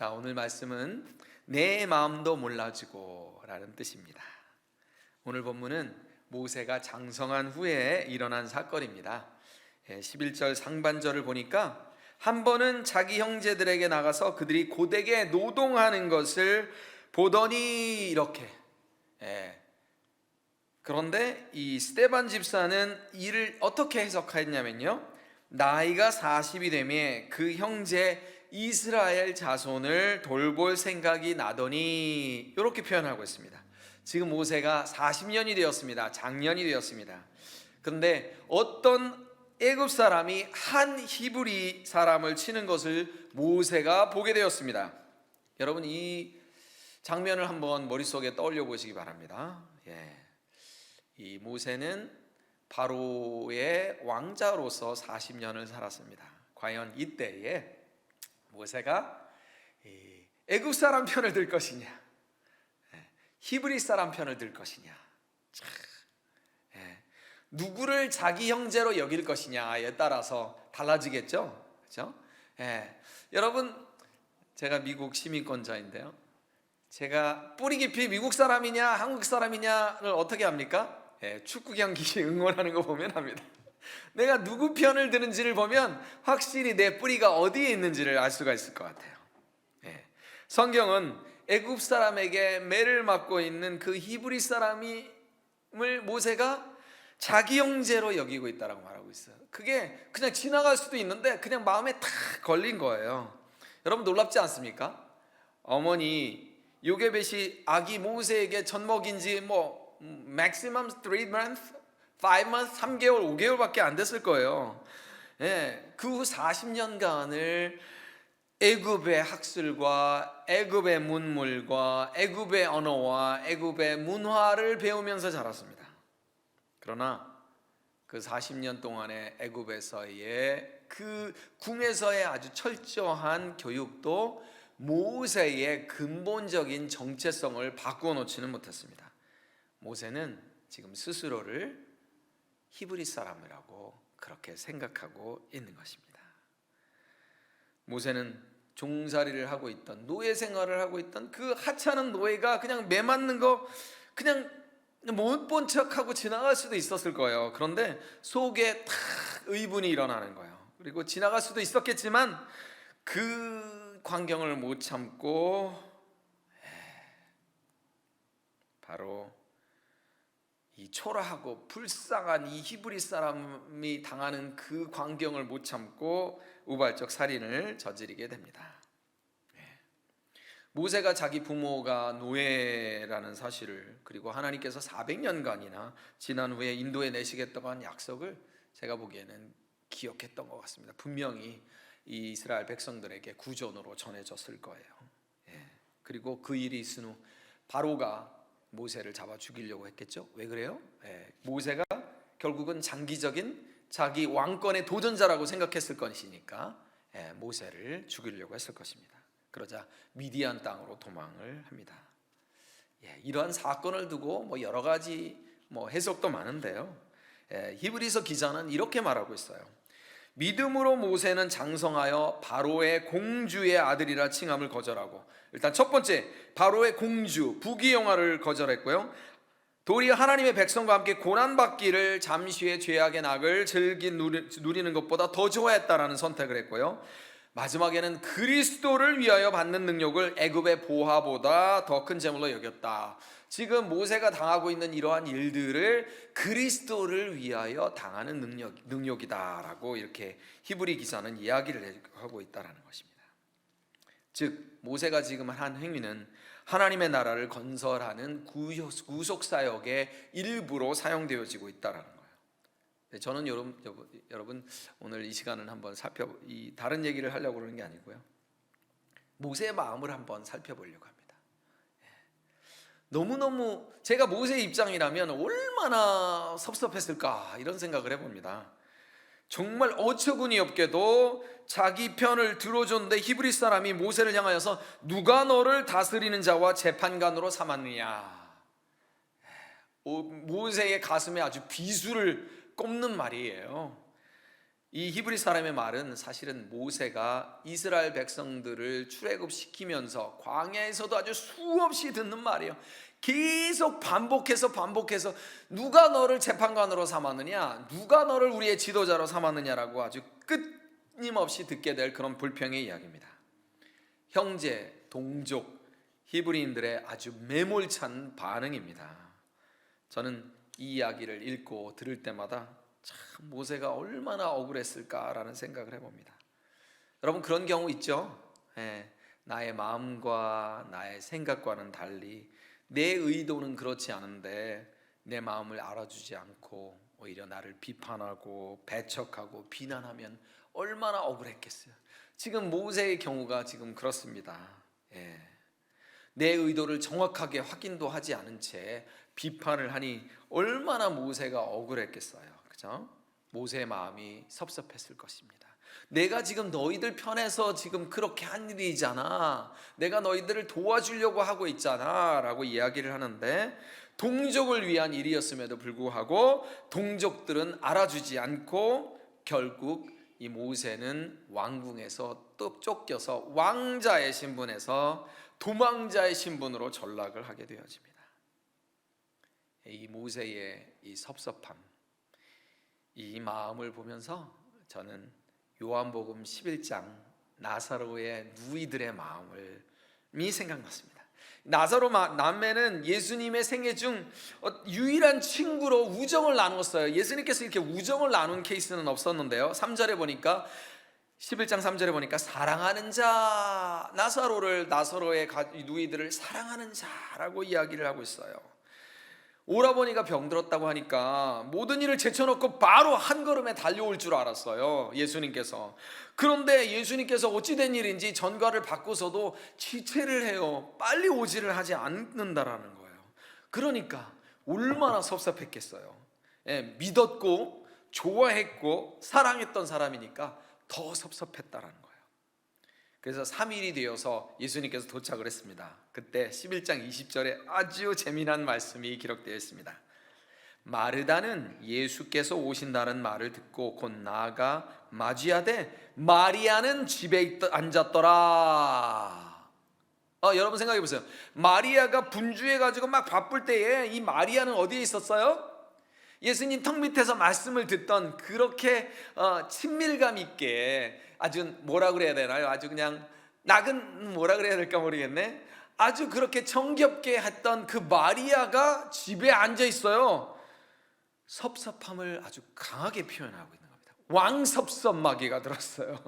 자, 오늘 말씀은 내 마음도 몰라주고 라는 뜻입니다. 오늘 본문은 모세가 장성한 후에 일어난 사건입니다. 11절 상반절을 보니까 한 번은 자기 형제들에게 나가서 그들이 고되게 노동하는 것을 보더니 이렇게. 그런데 이 스데반 집사는 이를 어떻게 해석했냐면요, 나이가 40이 되매 그 형제 이스라엘 자손을 돌볼 생각이 나더니 이렇게 표현하고 있습니다. 지금 모세가 40년이 되었습니다. 장년이 되었습니다. 그런데 어떤 애굽 사람이 한 히브리 사람을 치는 것을 모세가 보게 되었습니다. 여러분, 이 장면을 한번 머릿속에 떠올려 보시기 바랍니다. 이 모세는 바로의 왕자로서 40년을 살았습니다. 과연 이때에 모세가 애굽 사람 편을 들 것이냐, 히브리 사람 편을 들 것이냐, 누구를 자기 형제로 여길 것이냐에 따라서 달라지겠죠. 그렇죠? 여러분, 제가 미국 시민권자인데요, 제가 뿌리 깊이 미국 사람이냐 한국 사람이냐를 어떻게 합니까? 축구 경기 응원하는 거 보면 합니다. 내가 누구 편을 드는지를 보면 확실히 내 뿌리가 어디에 있는지를 알 수가 있을 것 같아요. 성경은 애굽 사람에게 매를 맞고 있는 그 히브리 사람을 모세가 자기 형제로 여기고 있다라고 말하고 있어요. 그게 그냥 지나갈 수도 있는데 그냥 마음에 탁 걸린 거예요. 여러분, 놀랍지 않습니까? 어머니 요게벳이 아기 모세에게 젖 먹인 지 maximum 3 months, 5 months, 3개월, 5개월밖에 안 됐을 거예요. 그 후 40년간을 애굽의 학술과 애굽의 문물과 애굽의 언어와 애굽의 문화를 배우면서 자랐습니다. 그러나 그 40년 동안의 애굽에서의 그 궁에서의 아주 철저한 교육도 모세의 근본적인 정체성을 바꾸어 놓지는 못했습니다. 모세는 지금 스스로를 히브리 사람이라고 그렇게 생각하고 있는 것입니다. 모세는 종살이를 하고 있던, 노예 생활을 하고 있던 그 하찮은 노예가 그냥 매 맞는 거 그냥 못 본 척하고 지나갈 수도 있었을 거예요. 그런데 속에 탁 의분이 일어나는 거예요. 그리고 지나갈 수도 있었겠지만 그 광경을 못 참고 바로 이 초라하고 불쌍한 이 히브리 사람이 당하는 그 광경을 못 참고 우발적 살인을 저지르게 됩니다. 모세가 자기 부모가 노예라는 사실을, 그리고 하나님께서 400년간이나 지난 후에 인도에 내시겠다고 한 약속을 제가 보기에는 기억했던 것 같습니다. 분명히 이 이스라엘 백성들에게 구전으로 전해졌을 거예요. 그리고 그 일이 있은 후 바로가 모세를 잡아 죽이려고 했겠죠. 왜 그래요? 모세가 결국은 장기적인 자기 왕권의 도전자라고 생각했을 것이니까 모세를 죽이려고 했을 것입니다. 그러자 미디안 땅으로 도망을 합니다. 이러한 사건을 두고 여러 가지 해석도 많은데요, 히브리서 기자는 이렇게 말하고 있어요. 믿음으로 모세는 장성하여 바로의 공주의 아들이라 칭함을 거절하고, 일단 첫 번째, 바로의 공주, 부귀영화를 거절했고요, 도리어 하나님의 백성과 함께 고난받기를 잠시의 죄악의 낙을 즐기 누리는 것보다 더 좋아했다라는 선택을 했고요, 마지막에는 그리스도를 위하여 받는 능력을 애굽의 보화보다 더 큰 재물로 여겼다. 지금 모세가 당하고 있는 이러한 일들을 그리스도를 위하여 당하는 능력이다라고 이렇게 히브리 기사는 이야기를 하고 있다라는 것입니다. 즉 모세가 지금 한 행위는 하나님의 나라를 건설하는 구속사역의 일부로 사용되어지고 있다라는 거예요. 저는 여러분 오늘 이 시간은 한번 다른 얘기를 하려고 그러는 게 아니고요, 모세의 마음을 한번 살펴보려고 합니다. 너무너무 제가 모세의 입장이라면 얼마나 섭섭했을까 이런 생각을 해봅니다. 정말 어처구니 없게도 자기 편을 들어줬는데 히브리 사람이 모세를 향하여서 누가 너를 다스리는 자와 재판관으로 삼았느냐, 모세의 가슴에 아주 비수를 꼽는 말이에요. 이 히브리 사람의 말은 사실은 모세가 이스라엘 백성들을 출애굽시키면서 광야에서도 아주 수없이 듣는 말이에요. 계속 반복해서 누가 너를 재판관으로 삼았느냐, 누가 너를 우리의 지도자로 삼았느냐라고 아주 끊임없이 듣게 될 그런 불평의 이야기입니다. 형제, 동족, 히브리인들의 아주 매몰찬 반응입니다. 저는 이 이야기를 읽고 들을 때마다 참 모세가 얼마나 억울했을까라는 생각을 해봅니다. 여러분, 그런 경우 있죠? 나의 마음과 나의 생각과는 달리 내 의도는 그렇지 않은데 내 마음을 알아주지 않고 오히려 나를 비판하고 배척하고 비난하면 얼마나 억울했겠어요. 지금 모세의 경우가 지금 그렇습니다. 내 의도를 정확하게 확인도 하지 않은 채 비판을 하니 얼마나 모세가 억울했겠어요. 그죠? 모세의 마음이 섭섭했을 것입니다. 내가 지금 너희들 편에서 지금 그렇게 한 일이잖아, 내가 너희들을 도와주려고 하고 있잖아 라고 이야기를 하는데, 동족을 위한 일이었음에도 불구하고 동족들은 알아주지 않고 결국 이 모세는 왕궁에서 또 쫓겨서 왕자의 신분에서 도망자의 신분으로 전락을 하게 되어집니다. 이 모세의 이 섭섭함, 이 마음을 보면서 저는 요한복음 11장 나사로의 누이들의 마음이 생각났습니다. 나사로 남매는 예수님의 생애 중 유일한 친구로 우정을 나눴어요. 예수님께서 이렇게 우정을 나눈 케이스는 없었는데요, 3절에 보니까 11장 3절에 보니까 사랑하는 자, 나사로의 누이들을 사랑하는 자라고 이야기를 하고 있어요. 오라버니가 병들었다고 하니까 모든 일을 제쳐놓고 바로 한 걸음에 달려올 줄 알았어요, 예수님께서. 그런데 예수님께서 어찌된 일인지 전과를 받고서도 지체를 해요. 빨리 오지를 하지 않는다라는 거예요. 그러니까 얼마나 섭섭했겠어요. 믿었고 좋아했고 사랑했던 사람이니까 더 섭섭했다라는 거예요. 그래서 3일이 되어서 예수님께서 도착을 했습니다. 그때 11장 20절에 아주 재미난 말씀이 기록되어 있습니다. 마르다는 예수께서 오신다는 말을 듣고 곧 나아가 맞이하되 마리아는 집에 앉았더라. 여러분 생각해 보세요. 마리아가 분주해가지고 막 바쁠 때에 이 마리아는 어디에 있었어요? 예수님 턱 밑에서 말씀을 듣던 그렇게 친밀감 있게, 아주 뭐라 그래야 되나요? 아주 그냥 뭐라 그래야 될까 모르겠네. 아주 그렇게 정겹게 했던 그 마리아가 집에 앉아 있어요. 섭섭함을 아주 강하게 표현하고 있는 겁니다. 왕섭섭마귀가 들었어요.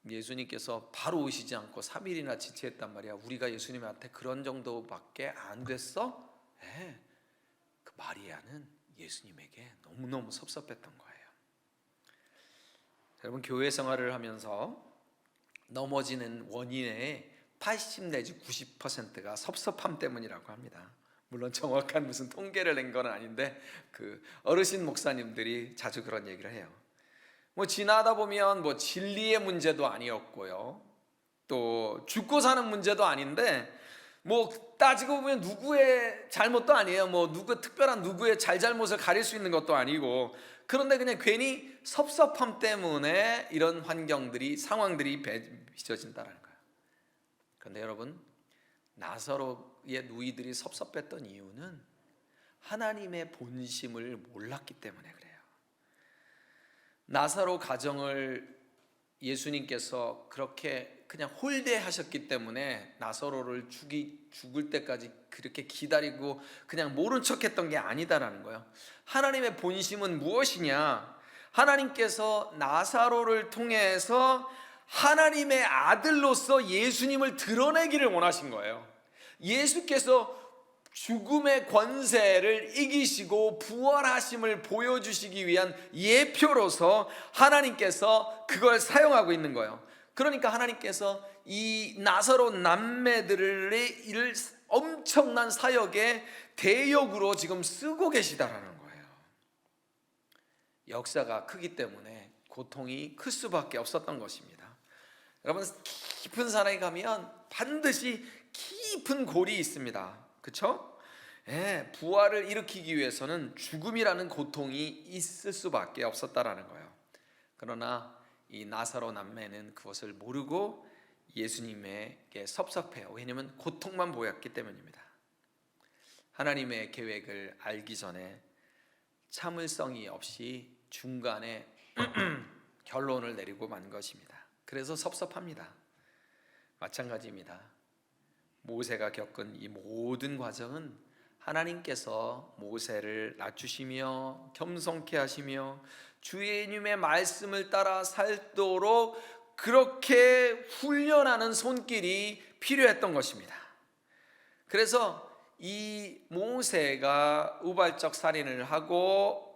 예수님께서 바로 오시지 않고 3일이나 지체했단 말이야. 우리가 예수님한테 그런 정도밖에 안 됐어? 그 마리아는 예수님에게 너무너무 섭섭했던 거예요. 여러분, 교회 생활을 하면서 넘어지는 원인의 80 내지 90%가 섭섭함 때문이라고 합니다. 물론 정확한 무슨 통계를 낸 건 아닌데 그 어르신 목사님들이 자주 그런 얘기를 해요. 지나다 보면 진리의 문제도 아니었고요, 또 죽고 사는 문제도 아닌데 따지고 보면 누구의 잘못도 아니에요. 특별한 누구의 잘잘못을 가릴 수 있는 것도 아니고, 그런데 그냥 괜히 섭섭함 때문에 이런 상황들이 빚어진다는 거예요. 그런데 여러분, 나사로의 누이들이 섭섭했던 이유는 하나님의 본심을 몰랐기 때문에 그래요. 나사로 가정을 예수님께서 그렇게 그냥 홀대하셨기 때문에 나사로를 죽을 때까지 그렇게 기다리고 그냥 모른 척했던 게 아니다라는 거예요. 하나님의 본심은 무엇이냐? 하나님께서 나사로를 통해서 하나님의 아들로서 예수님을 드러내기를 원하신 거예요. 예수께서 죽음의 권세를 이기시고 부활하심을 보여주시기 위한 예표로서 하나님께서 그걸 사용하고 있는 거예요. 그러니까 하나님께서 이 나사로 남매들의 일을 엄청난 사역의 대역으로 지금 쓰고 계시다라는 거예요. 역사가 크기 때문에 고통이 클 수밖에 없었던 것입니다. 여러분, 깊은 산에 가면 반드시 깊은 골이 있습니다. 그렇죠? 부활을 일으키기 위해서는 죽음이라는 고통이 있을 수밖에 없었다라는 거예요. 그러나 이 나사로 남매는 그것을 모르고 예수님에게 섭섭해요. 왜냐하면 고통만 보였기 때문입니다. 하나님의 계획을 알기 전에 참을성이 없이 중간에 결론을 내리고 만 것입니다. 그래서 섭섭합니다. 마찬가지입니다. 모세가 겪은 이 모든 과정은 하나님께서 모세를 낮추시며 겸손케 하시며 주님의 말씀을 따라 살도록 그렇게 훈련하는 손길이 필요했던 것입니다. 그래서 이 모세가 우발적 살인을 하고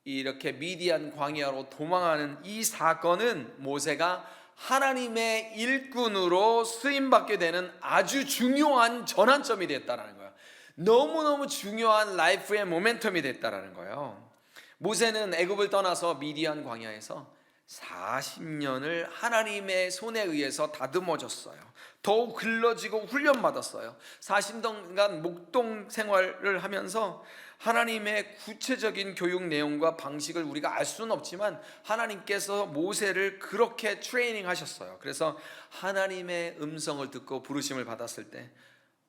이렇게 미디안 광야로 도망하는 이 사건은 모세가 하나님의 일꾼으로 쓰임받게 되는 아주 중요한 전환점이 됐다는 거예요. 너무너무 중요한 라이프의 모멘텀이 됐다는 거예요. 모세는 애굽을 떠나서 미디안 광야에서 40년을 하나님의 손에 의해서 다듬어졌어요. 더욱 길러지고 훈련받았어요. 40년간 목동 생활을 하면서 하나님의 구체적인 교육 내용과 방식을 우리가 알 수는 없지만 하나님께서 모세를 그렇게 트레이닝 하셨어요. 그래서 하나님의 음성을 듣고 부르심을 받았을 때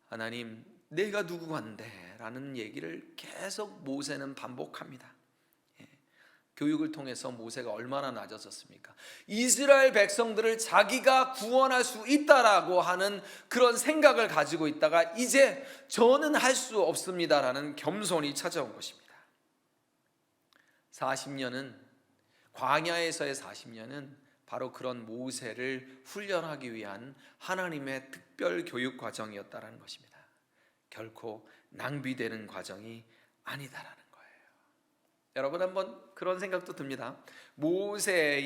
하나님 내가 누구간데 라는 얘기를 계속 모세는 반복합니다. 교육을 통해서 모세가 얼마나 낮아졌습니까? 이스라엘 백성들을 자기가 구원할 수 있다라고 하는 그런 생각을 가지고 있다가 이제 저는 할 수 없습니다라는 겸손이 찾아온 것입니다. 40년은 광야에서의 40년은 바로 그런 모세를 훈련하기 위한 하나님의 특별 교육 과정이었다라는 것입니다. 결코 낭비되는 과정이 아니다라는 거예요. 여러분 한번 그런 생각도 듭니다. 모세가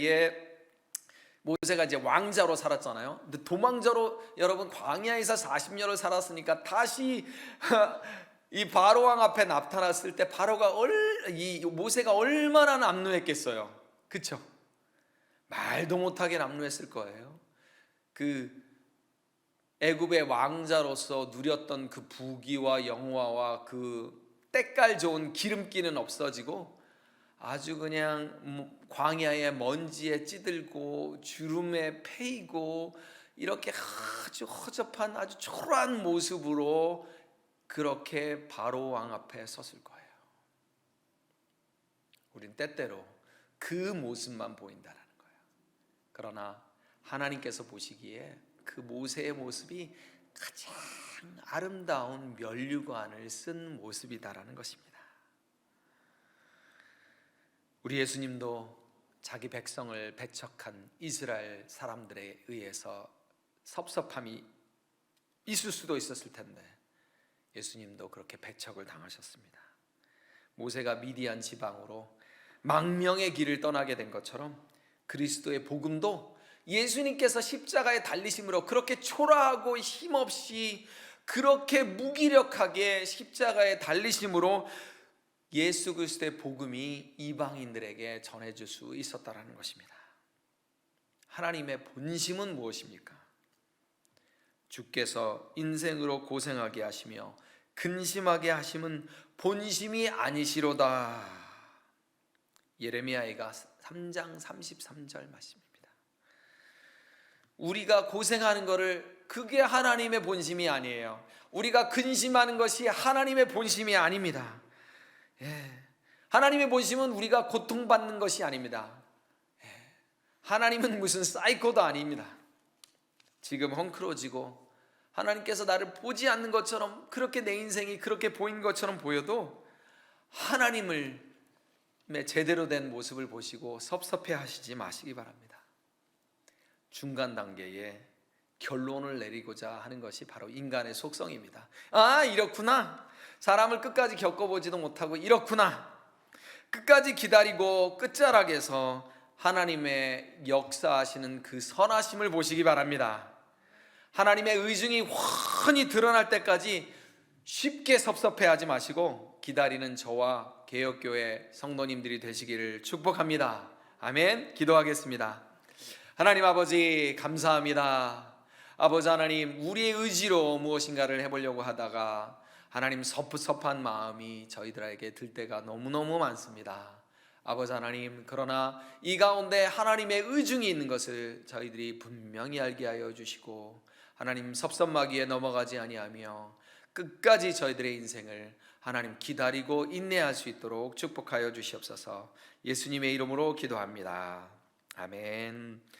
이제 왕자로 살았잖아요. 근데 도망자로 여러분 광야에서 40년을 살았으니까 다시 이 바로 왕 앞에 나타났을 때 바로가 이 모세가 얼마나 남루했겠어요. 그렇죠? 말도 못하게 남루했을 거예요. 그 애굽의 왕자로서 누렸던 그 부귀와 영화와 그 때깔 좋은 기름기는 없어지고 아주 그냥 광야의 먼지에 찌들고 주름에 패이고 이렇게 아주 허접한 아주 초라한 모습으로 그렇게 바로 왕 앞에 섰을 거예요. 우린 때때로 그 모습만 보인다는 거예요. 그러나 하나님께서 보시기에 그 모세의 모습이 가장 아름다운 면류관을 쓴 모습이다라는 것입니다. 우리 예수님도 자기 백성을 배척한 이스라엘 사람들에 의해서 섭섭함이 있을 수도 있었을 텐데 예수님도 그렇게 배척을 당하셨습니다. 모세가 미디안 지방으로 망명의 길을 떠나게 된 것처럼 그리스도의 복음도 예수님께서 십자가에 달리심으로 그렇게 초라하고 힘없이 그렇게 무기력하게 십자가에 달리심으로 예수 그리스도의 복음이 이방인들에게 전해질 수 있었다라는 것입니다. 하나님의 본심은 무엇입니까? 주께서 인생으로 고생하게 하시며 근심하게 하심은 본심이 아니시로다. 예레미야가 3장 33절 말씀입니다. 우리가 고생하는 것을 그게 하나님의 본심이 아니에요. 우리가 근심하는 것이 하나님의 본심이 아닙니다. 하나님의 본심은 우리가 고통받는 것이 아닙니다. 하나님은 무슨 사이코도 아닙니다. 지금 헝클어지고 하나님께서 나를 보지 않는 것처럼 그렇게 내 인생이 그렇게 보인 것처럼 보여도 하나님을 제대로 된 모습을 보시고 섭섭해 하시지 마시기 바랍니다. 중간 단계에 결론을 내리고자 하는 것이 바로 인간의 속성입니다. 아, 이렇구나. 사람을 끝까지 겪어보지도 못하고 이렇구나. 끝까지 기다리고 끝자락에서 하나님의 역사하시는 그 선하심을 보시기 바랍니다. 하나님의 의중이 훤히 드러날 때까지 쉽게 섭섭해하지 마시고 기다리는 저와 개혁교회 성도님들이 되시기를 축복합니다. 아멘. 기도하겠습니다. 하나님 아버지 감사합니다. 아버지 하나님, 우리의 의지로 무엇인가를 해보려고 하다가 하나님 섭섭한 마음이 저희들에게 들 때가 너무너무 많습니다. 아버지 하나님, 그러나 이 가운데 하나님의 의중이 있는 것을 저희들이 분명히 알게 하여 주시고 하나님 섭섭마귀에 넘어가지 아니하며 끝까지 저희들의 인생을 하나님 기다리고 인내할 수 있도록 축복하여 주시옵소서. 예수님의 이름으로 기도합니다. 아멘.